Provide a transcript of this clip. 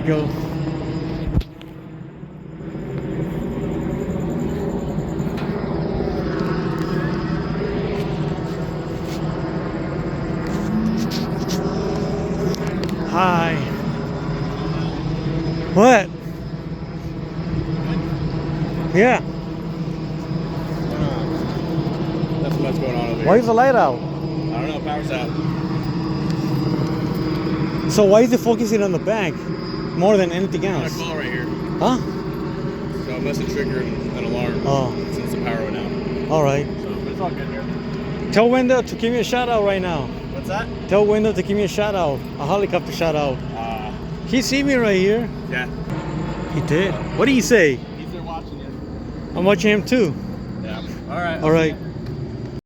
we go. Hi. What? Yeah. That's what's going on over Why here. is the light out? I don't know, power's out. So why is it focusing on the bank more than anything Got a else? call right here. Huh? So it must have triggered an alarm since the power went out. All right. So, but it's all good here. Tell Wendell to give me a shout out right now. What's that? Tell Wendell to give me a shout out. A helicopter shout out. He see me right here. Yeah. He did. What did he say? He's there watching you. I'm watching him too. Yeah. All right. All right.